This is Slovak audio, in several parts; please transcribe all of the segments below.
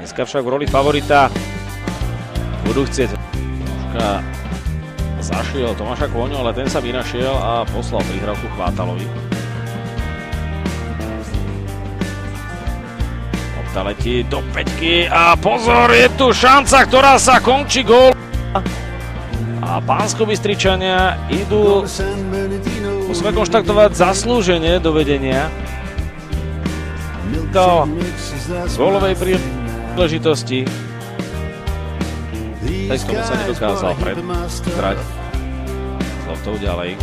Dneska však v roli favorita budú chcieť. Zašiel Tomáša Kôňu, ale ten sa vynašiel a poslal prihrávku Chvátalovi. Lopta letí do päťky a pozor, je tu šanca, ktorá sa končí gól. A Banskobystričania idú, musíme konštaktovať, zaslúženie do vedenia. Do gólovej príležitosti. Tej tomu sa nedokázal predrať s loptou ďalej.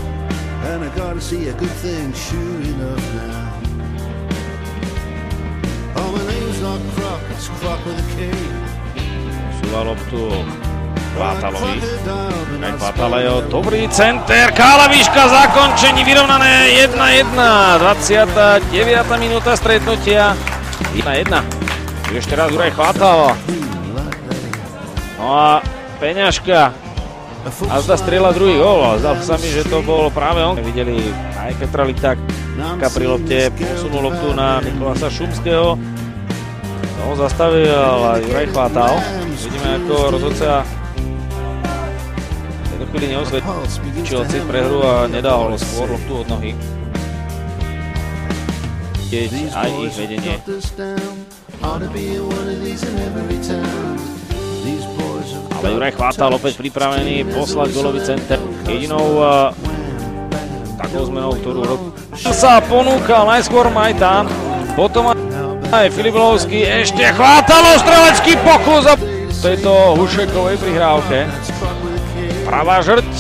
Posúva loptu Chvátalovi. Chvátalejo, dobrý center, Kálaviška, zakončení, vyrovnané 1-1. 29. minúta stretnutia. 1-1. Ešte raz Juraj Chvátal. No a Peňažka. A zda strieľa druhý gól. Zdal sa mi, že to bol práve on. Videli aj Petra Litáka pri lopte. Posunul loptu na Nikolasa Šumského. Toho zastavil Juraj Chvátal. Vidíme, ako rozhodca v tejto chvíli neosvedčil cit pre hru a nedal skôr loptu od nohy. Aj ich vedenie. Ale Juraj Chvátal opäť pripravený poslať gólový center. Jedinou takou zmenou, ktorú sa ponúkal najskôr Majtán, potom aj Filip Lovský, ešte Chvátalo, strelecký pokus a tejto Hušekovej prihrávke. Pravá žrť,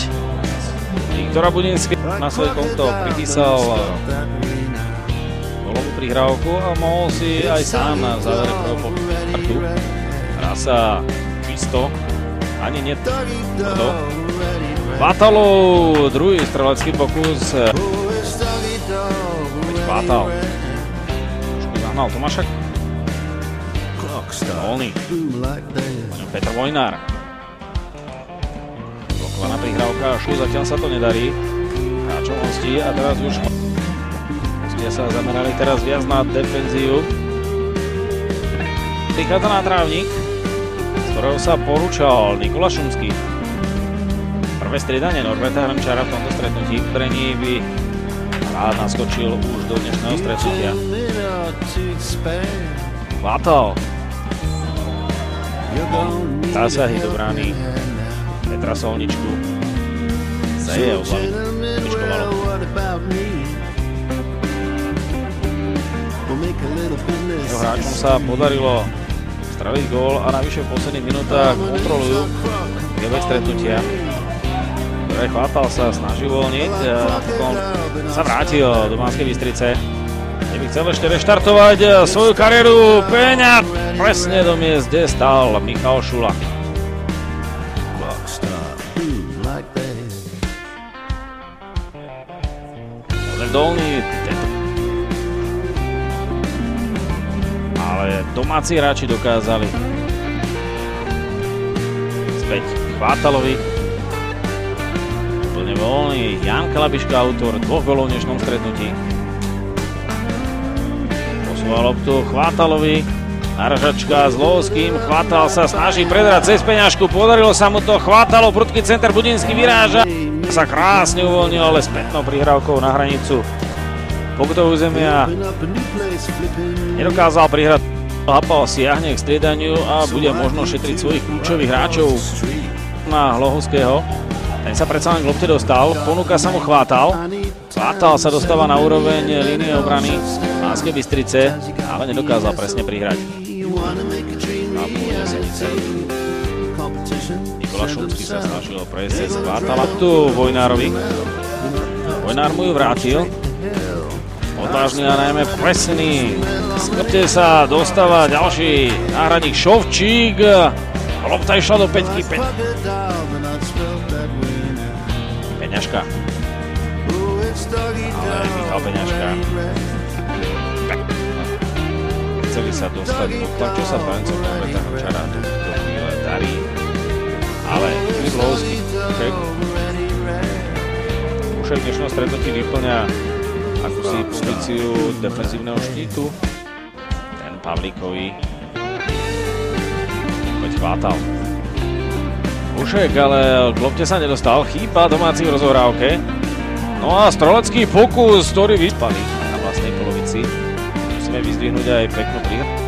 Viktora Budinský na svoje konto pripísal gólovú prihrávku a mohol si aj sám na závere prvého pokutu. Hrá sa čisto, ani nie tvrdo. Chvátalov, druhý strelecký pokus. Chvátal. Trošku zahnal Tomáša. Voľný. Petr Vojnár. Blokovaná prihrávka, zatiaľ sa to nedarí. Hráčom hostí a teraz už hostia sa zamerali teraz viac na defenzívu. Prichádza na trávnik, z ktorého sa porúčal Nikola Šumský. Prvé striedanie Norberta Hrnčára v tomto stretnutí, ktorý by rád naskočil už do dnešného stretnutia. Chvátal. Zásahy do brány Petra Solničku. Zaje oblavy. Pičkovalo. Hráčom sa podarilo streliť gól a navyše v posledných minútach kontrolujú priebeh stretnutia. Juraj Chvátal sa snaží uvoľniť a napokon sa vrátil do Banskej Bystrice. Kde by chcel ešte reštartovať svoju kariéru. Peňa presne do miest, kde stál Michal Šula. Dolný, ale domáci hráči dokázali späť Chvátalovi. Úplne voľný Jan Kalabiška, autor 2 gólov v dnešnom stretnutí. Posúva loptu Chvátalovi. Naržačka s Lovským. Chvátal sa snaží predrať cez Peňažku. Podarilo sa mu to. Chvátalov, prudký center, Budinský vyráža. Sa krásne uvoľnil, ale spätnou prihrávkou na hranicu pokutového územia nedokázal prihrať. Hapal siahne k striedaniu a bude možno šetriť svojich kľúčových hráčov na Hlohovského. Ten sa predsa len k lopte dostal, ponúka sa mu Chvátal. Chvátal sa dostáva na úroveň línie obrany Banskej Bystrice, ale nedokázal presne prihrať. Na pôde Senice. Nikola Šumský sa snažil prejsť cez Chvátala tu Vojnárovi. Vojnár mu ju vrátil. Odvážny a najmä presný. Skôrte sa dostáva ďalší náhradník Šovčík. Lopta išla do päťky. Peňažka. Ale Michal Peňažka. Chceli sa dostať pod tlak, čo sa brancom Norberta Hrnčára do chvíle darí. Ale Filip Lovský, Ušek dnešného stretnutí vyplňa akúsi pozíciu defenzívneho štítu. Ten Pavlíkovi Vátal. Ušek, ale k lopte sa nedostal. Chýba domáci v rozohrávke. No a strelecký pokus, ktorý vyspali na vlastnej polovici. Musíme vyzdvihnúť aj peknú príhru.